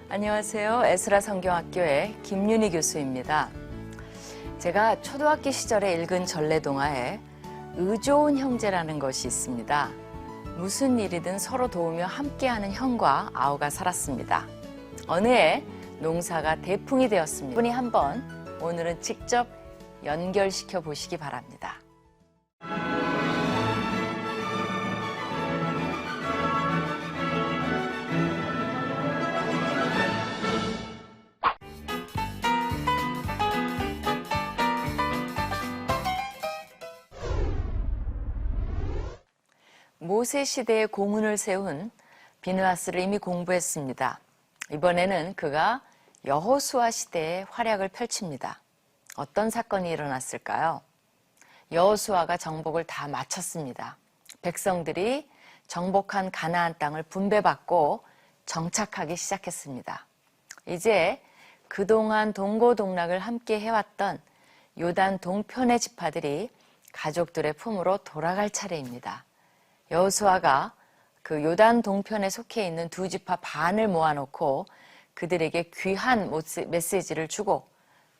안녕하세요. 에스라 성경학교의 김윤희 교수입니다. 제가 초등학교 시절에 읽은 전래동화에 의좋은 형제라는 것이 있습니다. 무슨 일이든 서로 도우며 함께하는 형과 아우가 살았습니다. 어느 해 농사가 대풍이 되었습니다. 분이 한번 오늘은 직접 연결시켜 보시기 바랍니다. 모세 시대에 공훈을 세운 비느하스를 이미 공부했습니다. 이번에는 그가 여호수아 시대에 활약을 펼칩니다. 어떤 사건이 일어났을까요? 여호수아가 정복을 다 마쳤습니다. 백성들이 정복한 가나안 땅을 분배받고 정착하기 시작했습니다. 이제 그동안 동고동락을 함께 해왔던 요단 동편의 지파들이 가족들의 품으로 돌아갈 차례입니다. 여호수아가 그 요단 동편에 속해 있는 두 지파 반을 모아놓고 그들에게 귀한 메시지를 주고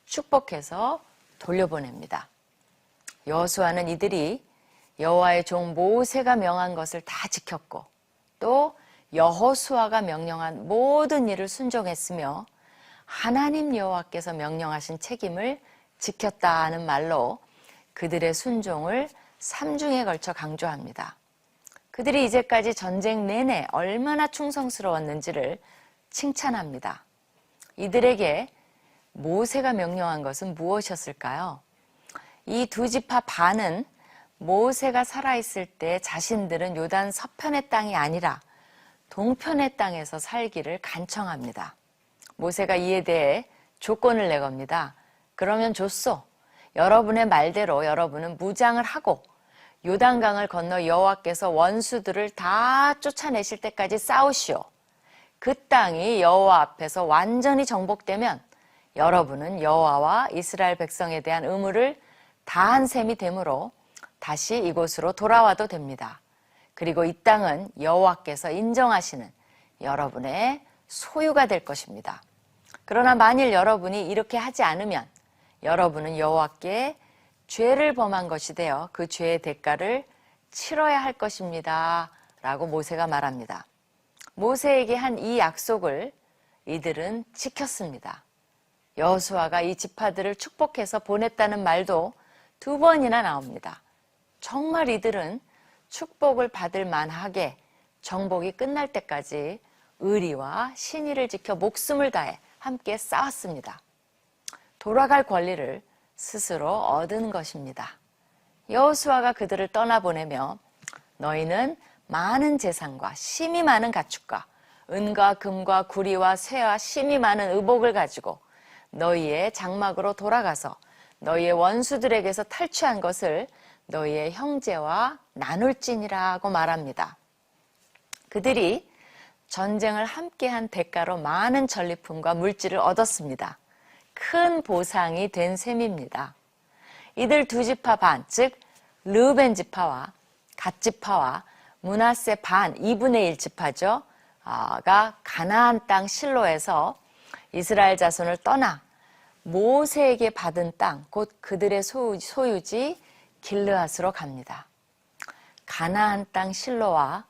축복해서 돌려보냅니다. 여호수아는 이들이 여호와의 종 모세가 명한 것을 다 지켰고 또 여호수아가 명령한 모든 일을 순종했으며 하나님 여호와께서 명령하신 책임을 지켰다는 말로 그들의 순종을 3중에 걸쳐 강조합니다. 그들이 이제까지 전쟁 내내 얼마나 충성스러웠는지를 칭찬합니다. 이들에게 모세가 명령한 것은 무엇이었을까요? 이 두 지파 반은 모세가 살아있을 때 자신들은 요단 서편의 땅이 아니라 동편의 땅에서 살기를 간청합니다. 모세가 이에 대해 조건을 내겁니다. 그러면 좋소. 여러분의 말대로 여러분은 무장을 하고 요단강을 건너 여호와께서 원수들을 다 쫓아내실 때까지 싸우시오. 그 땅이 여호와 앞에서 완전히 정복되면 여러분은 여호와와 이스라엘 백성에 대한 의무를 다한 셈이 되므로 다시 이곳으로 돌아와도 됩니다. 그리고 이 땅은 여호와께서 인정하시는 여러분의 소유가 될 것입니다. 그러나 만일 여러분이 이렇게 하지 않으면 여러분은 여호와께 죄를 범한 것이 되어 그 죄의 대가를 치러야 할 것입니다. 라고 모세가 말합니다. 모세에게 한 이 약속을 이들은 지켰습니다. 여호수아가 이 지파들을 축복해서 보냈다는 말도 2번이나 나옵니다. 정말 이들은 축복을 받을 만하게 정복이 끝날 때까지 의리와 신의를 지켜 목숨을 다해 함께 싸웠습니다. 돌아갈 권리를 스스로 얻은 것입니다. 여호수아가 그들을 떠나보내며 너희는 많은 재산과 심이 많은 가축과 은과 금과 구리와 쇠와 심이 많은 의복을 가지고 너희의 장막으로 돌아가서 너희의 원수들에게서 탈취한 것을 너희의 형제와 나눌지니라고 말합니다. 그들이 전쟁을 함께한 대가로 많은 전리품과 물질을 얻었습니다. 큰 보상이 된 셈입니다. 이들 두 지파 반, 즉 르우벤 지파와 갓 지파와 므낫세 반, 2분의 1 지파죠. 가 가나안 땅 실로에서 이스라엘 자손을 떠나 모세에게 받은 땅, 곧 그들의 소유지 길르앗으로 갑니다. 가나안 땅 실로와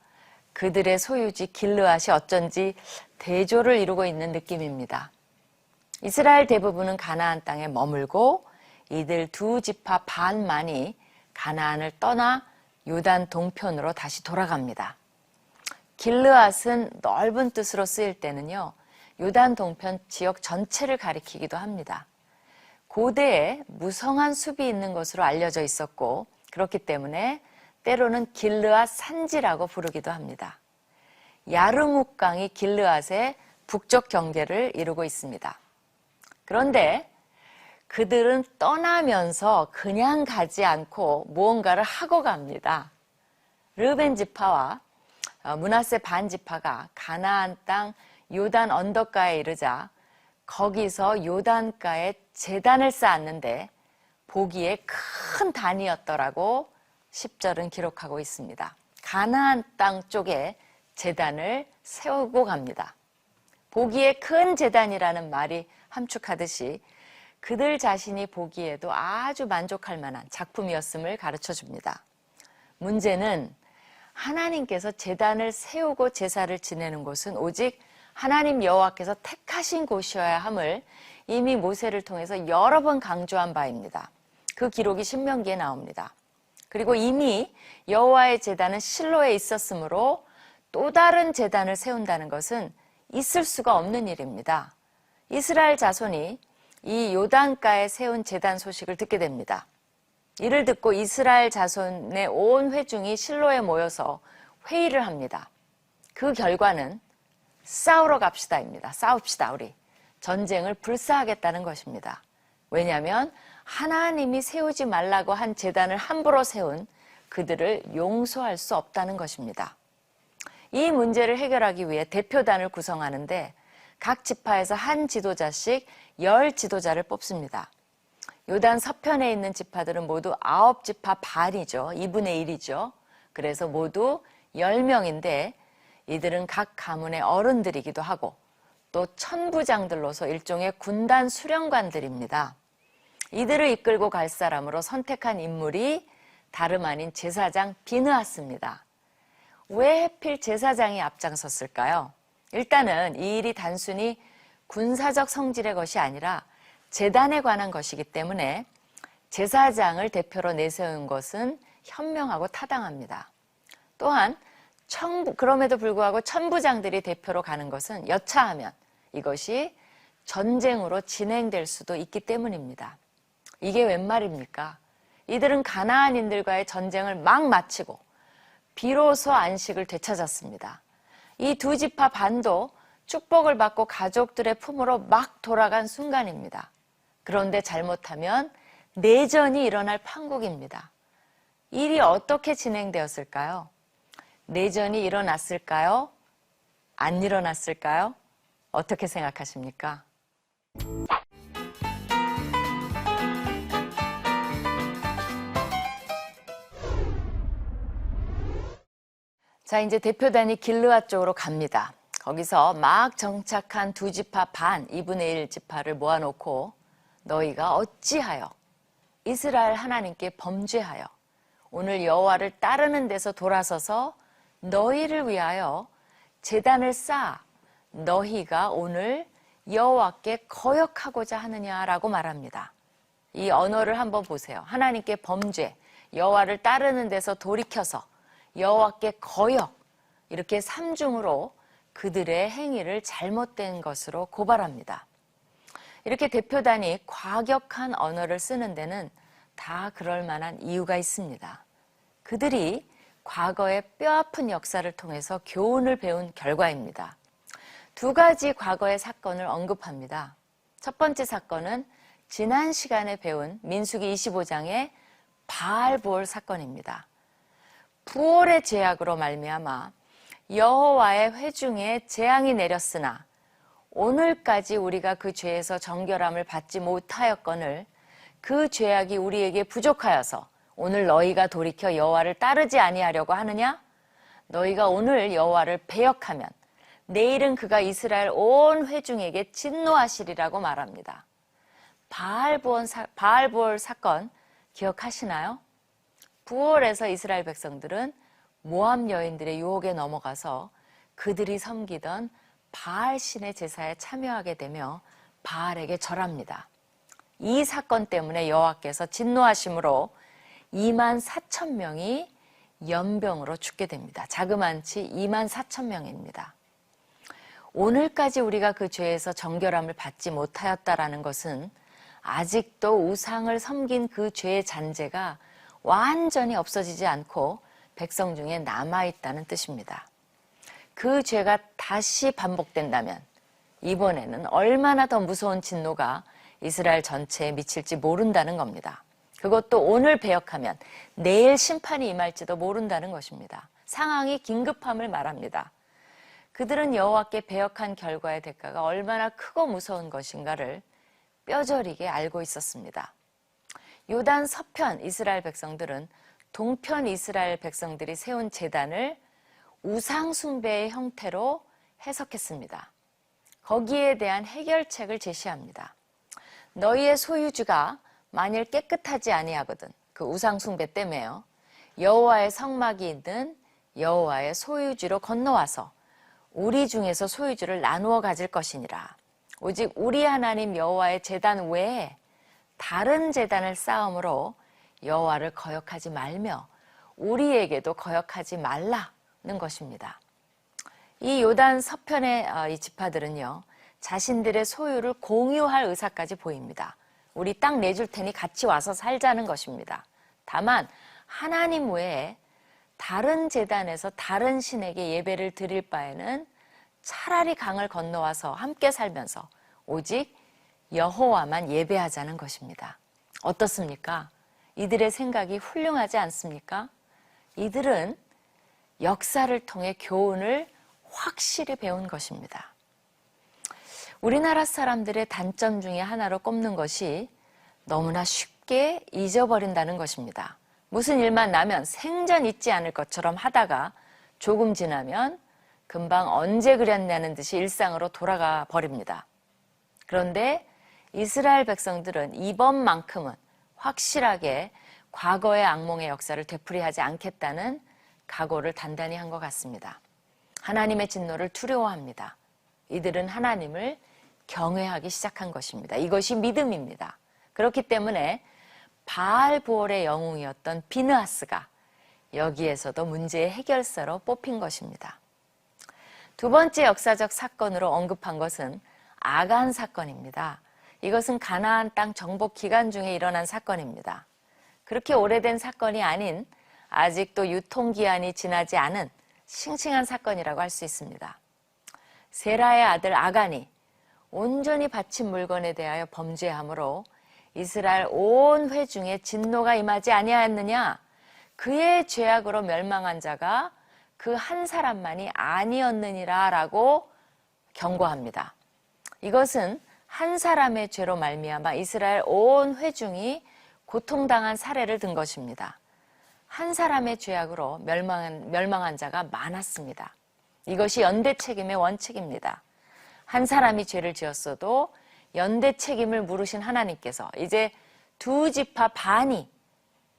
그들의 소유지 길르앗이 어쩐지 대조를 이루고 있는 느낌입니다. 이스라엘 대부분은 가나안 땅에 머물고 이들 두 지파 반만이 가나안을 떠나 요단 동편으로 다시 돌아갑니다. 길르앗은 넓은 뜻으로 쓰일 때는요, 요단 동편 지역 전체를 가리키기도 합니다. 고대에 무성한 숲이 있는 것으로 알려져 있었고 그렇기 때문에 때로는 길르앗 산지라고 부르기도 합니다. 야르묵강이 길르앗의 북쪽 경계를 이루고 있습니다. 그런데 그들은 떠나면서 그냥 가지 않고 무언가를 하고 갑니다. 르벤 지파와 므낫세 반 지파가 가나안 땅 요단 언덕가에 이르자 거기서 요단가에 제단을 쌓았는데 보기에 큰 단이었더라고 10절은 기록하고 있습니다. 가나안 땅 쪽에 제단을 세우고 갑니다. 보기에 큰 제단이라는 말이 함축하듯이 그들 자신이 보기에도 아주 만족할 만한 작품이었음을 가르쳐 줍니다. 문제는 하나님께서 제단을 세우고 제사를 지내는 곳은 오직 하나님 여호와께서 택하신 곳이어야 함을 이미 모세를 통해서 여러 번 강조한 바입니다. 그 기록이 신명기에 나옵니다. 그리고 이미 여호와의 제단은 실로에 있었으므로 또 다른 제단을 세운다는 것은 있을 수가 없는 일입니다. 이스라엘 자손이 이 요단가에 세운 제단 소식을 듣게 됩니다. 이를 듣고 이스라엘 자손의 온 회중이 실로에 모여서 회의를 합니다. 그 결과는 싸우러 갑시다입니다. 싸웁시다 우리. 전쟁을 불사하겠다는 것입니다. 왜냐하면 하나님이 세우지 말라고 한 제단을 함부로 세운 그들을 용서할 수 없다는 것입니다. 이 문제를 해결하기 위해 대표단을 구성하는데 각 지파에서 한 지도자씩 10 지도자를 뽑습니다. 요단 서편에 있는 지파들은 모두 9지파 반이죠. 2분의 1이죠. 그래서 모두 10명인데 이들은 각 가문의 어른들이기도 하고 또 천부장들로서 일종의 군단 수령관들입니다. 이들을 이끌고 갈 사람으로 선택한 인물이 다름 아닌 제사장 비느하스입니다. 왜 하필 제사장이 앞장섰을까요? 일단은 이 일이 단순히 군사적 성질의 것이 아니라 제단에 관한 것이기 때문에 제사장을 대표로 내세운 것은 현명하고 타당합니다. 또한 그럼에도 불구하고 천부장들이 대표로 가는 것은 여차하면 이것이 전쟁으로 진행될 수도 있기 때문입니다. 이게 웬 말입니까? 이들은 가나안인들과의 전쟁을 막 마치고 비로소 안식을 되찾았습니다. 이 2지파 반도 축복을 받고 가족들의 품으로 막 돌아간 순간입니다. 그런데 잘못하면 내전이 일어날 판국입니다. 일이 어떻게 진행되었을까요? 내전이 일어났을까요? 안 일어났을까요? 어떻게 생각하십니까? 자, 이제 대표단이 길르앗 쪽으로 갑니다. 거기서 막 정착한 2지파 반, 2분의 1지파를 모아놓고 너희가 어찌하여 이스라엘 하나님께 범죄하여 오늘 여호와를 따르는 데서 돌아서서 너희를 위하여 제단을 쌓아 너희가 오늘 여호와께 거역하고자 하느냐라고 말합니다. 이 언어를 한번 보세요. 하나님께 범죄, 여호와를 따르는 데서 돌이켜서 여호와께 거역, 이렇게 3중으로 그들의 행위를 잘못된 것으로 고발합니다. 이렇게 대표단이 과격한 언어를 쓰는 데는 다 그럴 만한 이유가 있습니다. 그들이 과거의 뼈아픈 역사를 통해서 교훈을 배운 결과입니다. 2가지 과거의 사건을 언급합니다. 첫 번째 사건은 지난 시간에 배운 민수기 25장의 바알보올 사건입니다. 부올의 죄악으로 말미암아 여호와의 회중에 재앙이 내렸으나 오늘까지 우리가 그 죄에서 정결함을 받지 못하였거늘 그 죄악이 우리에게 부족하여서 오늘 너희가 돌이켜 여호와를 따르지 아니하려고 하느냐? 너희가 오늘 여호와를 배역하면 내일은 그가 이스라엘 온 회중에게 진노하시리라고 말합니다. 바알보올 사건 기억하시나요? 부올에서 이스라엘 백성들은 모압 여인들의 유혹에 넘어가서 그들이 섬기던 바알 신의 제사에 참여하게 되며 바알에게 절합니다. 이 사건 때문에 여호와께서 진노하심으로 24,000명이 연병으로 죽게 됩니다. 자그만치 24,000명입니다. 오늘까지 우리가 그 죄에서 정결함을 받지 못하였다라는 것은 아직도 우상을 섬긴 그 죄의 잔재가 완전히 없어지지 않고 백성 중에 남아있다는 뜻입니다. 그 죄가 다시 반복된다면 이번에는 얼마나 더 무서운 진노가 이스라엘 전체에 미칠지 모른다는 겁니다. 그것도 오늘 배역하면 내일 심판이 임할지도 모른다는 것입니다. 상황이 긴급함을 말합니다. 그들은 여호와께 배역한 결과의 대가가 얼마나 크고 무서운 것인가를 뼈저리게 알고 있었습니다. 요단 서편 이스라엘 백성들은 동편 이스라엘 백성들이 세운 제단을 우상 숭배의 형태로 해석했습니다. 거기에 대한 해결책을 제시합니다. 너희의 소유주가 만일 깨끗하지 아니하거든, 그 우상 숭배 때문에요, 여호와의 성막이 있는 여호와의 소유지로 건너와서 우리 중에서 소유주를 나누어 가질 것이니라. 오직 우리 하나님 여호와의 제단 외에 다른 제단을 쌓음으로 여호와를 거역하지 말며 우리에게도 거역하지 말라는 것입니다. 이 요단 서편의 이 지파들은요, 자신들의 소유를 공유할 의사까지 보입니다. 우리 땅 내줄 테니 같이 와서 살자는 것입니다. 다만 하나님 외에 다른 제단에서 다른 신에게 예배를 드릴 바에는 차라리 강을 건너와서 함께 살면서 오직 여호와만 예배하자는 것입니다. 어떻습니까? 이들의 생각이 훌륭하지 않습니까? 이들은 역사를 통해 교훈을 확실히 배운 것입니다. 우리나라 사람들의 단점 중에 하나로 꼽는 것이 너무나 쉽게 잊어버린다는 것입니다. 무슨 일만 나면 생전 잊지 않을 것처럼 하다가 조금 지나면 금방 언제 그랬냐는 듯이 일상으로 돌아가 버립니다. 그런데 이스라엘 백성들은 이번만큼은 확실하게 과거의 악몽의 역사를 되풀이하지 않겠다는 각오를 단단히 한 것 같습니다. 하나님의 진노를 두려워합니다. 이들은 하나님을 경외하기 시작한 것입니다. 이것이 믿음입니다. 그렇기 때문에 바알 부올의 영웅이었던 비느하스가 여기에서도 문제의 해결사로 뽑힌 것입니다. 두 번째 역사적 사건으로 언급한 것은 아간 사건입니다. 이것은 가나안 땅 정복 기간 중에 일어난 사건입니다. 그렇게 오래된 사건이 아닌 아직도 유통기한이 지나지 않은 싱싱한 사건이라고 할 수 있습니다. 세라의 아들 아간이 온전히 바친 물건에 대하여 범죄함으로 이스라엘 온 회중에 진노가 임하지 아니하였느냐? 그의 죄악으로 멸망한 자가 그 한 사람만이 아니었느니라 라고 경고합니다. 이것은 한 사람의 죄로 말미암아 이스라엘 온 회중이 고통당한 사례를 든 것입니다. 한 사람의 죄악으로 멸망한 자가 많았습니다. 이것이 연대 책임의 원칙입니다. 한 사람이 죄를 지었어도 연대 책임을 물으신 하나님께서 이제 두 지파 반이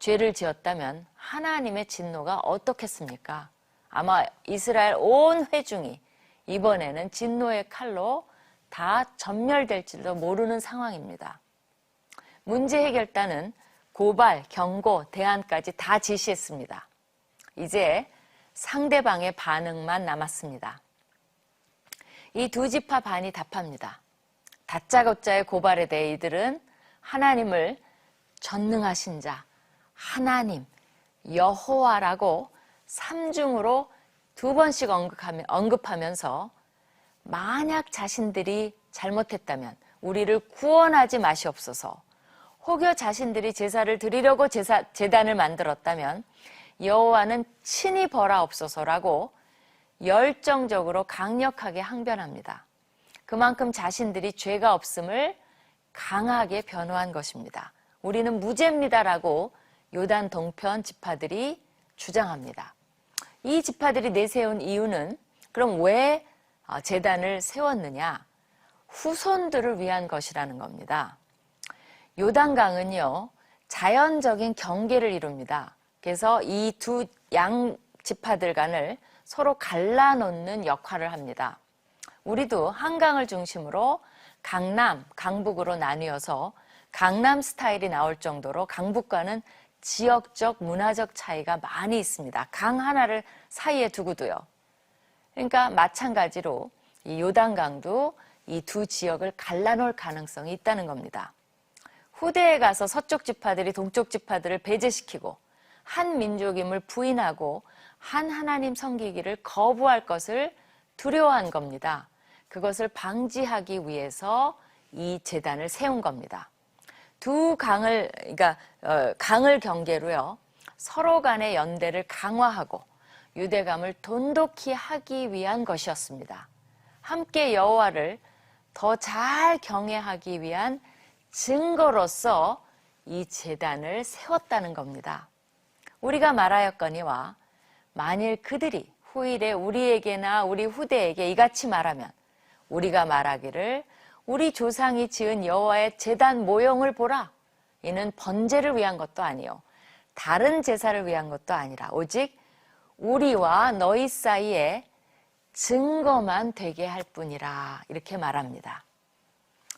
죄를 지었다면 하나님의 진노가 어떻겠습니까? 아마 이스라엘 온 회중이 이번에는 진노의 칼로 다 전멸될지도 모르는 상황입니다. 문제 해결단은 고발, 경고, 대안까지 다 지시했습니다. 이제 상대방의 반응만 남았습니다. 이 두 지파 반이 답합니다. 다짜고짜의 고발에 대해 이들은 하나님을 전능하신 자, 하나님, 여호와라고 삼중으로 두 번씩 언급하면서 만약 자신들이 잘못했다면 우리를 구원하지 마시옵소서, 혹여 자신들이 제사를 드리려고 제단을 만들었다면 여호와는 친히 벌하옵소서라고 열정적으로 강력하게 항변합니다. 그만큼 자신들이 죄가 없음을 강하게 변호한 것입니다. 우리는 무죄입니다라고 요단 동편 지파들이 주장합니다. 이 지파들이 내세운 이유는 그럼 왜 제단을 세웠느냐? 후손들을 위한 것이라는 겁니다. 요단강은요, 자연적인 경계를 이룹니다. 그래서 이 두 양 지파들 간을 서로 갈라놓는 역할을 합니다. 우리도 한강을 중심으로 강남, 강북으로 나뉘어서 강남 스타일이 나올 정도로 강북과는 지역적, 문화적 차이가 많이 있습니다. 강 하나를 사이에 두고도요. 그러니까 마찬가지로 이 요단강도 이 두 지역을 갈라놓을 가능성이 있다는 겁니다. 후대에 가서 서쪽 지파들이 동쪽 지파들을 배제시키고 한 민족임을 부인하고 한 하나님 섬기기를 거부할 것을 두려워한 겁니다. 그것을 방지하기 위해서 이 제단을 세운 겁니다. 두 강을, 강을 경계로요, 서로 간의 연대를 강화하고 유대감을 돈독히 하기 위한 것이었습니다. 함께 여호와를 더 잘 경외하기 위한 증거로서 이 제단을 세웠다는 겁니다. 우리가 말하였거니와 만일 그들이 후일에 우리에게나 우리 후대에게 이같이 말하면 우리가 말하기를 우리 조상이 지은 여호와의 제단 모형을 보라. 이는 번제를 위한 것도 아니요 다른 제사를 위한 것도 아니라 오직 우리와 너희 사이에 증거만 되게 할 뿐이라. 이렇게 말합니다.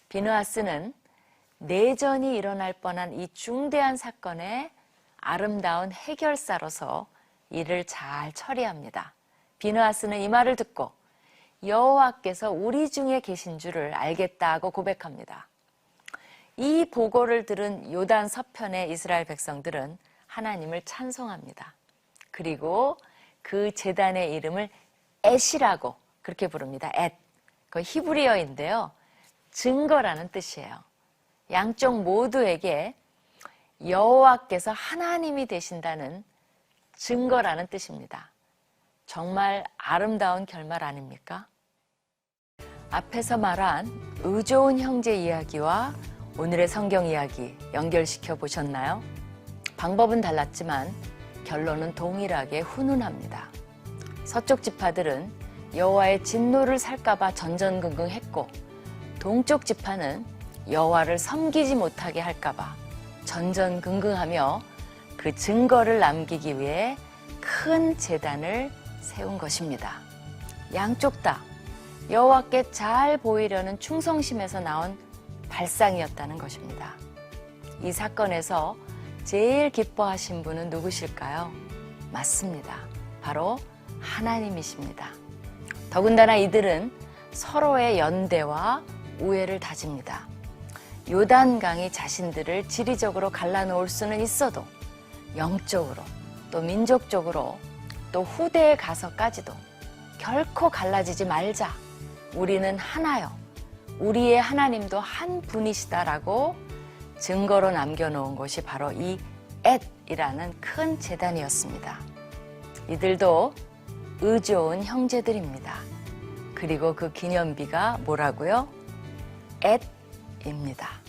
비느하스는 내전이 일어날 뻔한 이 중대한 사건의 아름다운 해결사로서 이를 잘 처리합니다. 비느하스는 이 말을 듣고 여호와께서 우리 중에 계신 줄을 알겠다고 고백합니다. 이 보고를 들은 요단 서편의 이스라엘 백성들은 하나님을 찬송합니다. 그리고 그 제단의 이름을 엣이라고 그렇게 부릅니다. 엣. 그 히브리어인데요. 증거라는 뜻이에요. 양쪽 모두에게 여호와께서 하나님이 되신다는 증거라는 뜻입니다. 정말 아름다운 결말 아닙니까? 앞에서 말한 의좋은 형제 이야기와 오늘의 성경 이야기 연결시켜 보셨나요? 방법은 달랐지만 결론은 동일하게 훈훈합니다. 서쪽 지파들은 여호와의 진노를 살까봐 전전긍긍했고 동쪽 지파는 여호와를 섬기지 못하게 할까봐 전전긍긍하며 그 증거를 남기기 위해 큰 제단을 세운 것입니다. 양쪽 다 여호와께 잘 보이려는 충성심에서 나온 발상이었다는 것입니다. 이 사건에서 제일 기뻐하신 분은 누구실까요? 맞습니다. 바로 하나님이십니다. 더군다나 이들은 서로의 연대와 우애를 다집니다. 요단강이 자신들을 지리적으로 갈라놓을 수는 있어도 영적으로 또 민족적으로 또 후대에 가서까지도 결코 갈라지지 말자. 우리는 하나요. 우리의 하나님도 한 분이시다라고 증거로 남겨놓은 것이 바로 이 엣이라는 큰 제단이었습니다. 이들도 의좋은 형제들입니다. 그리고 그 기념비가 뭐라고요? 엣입니다.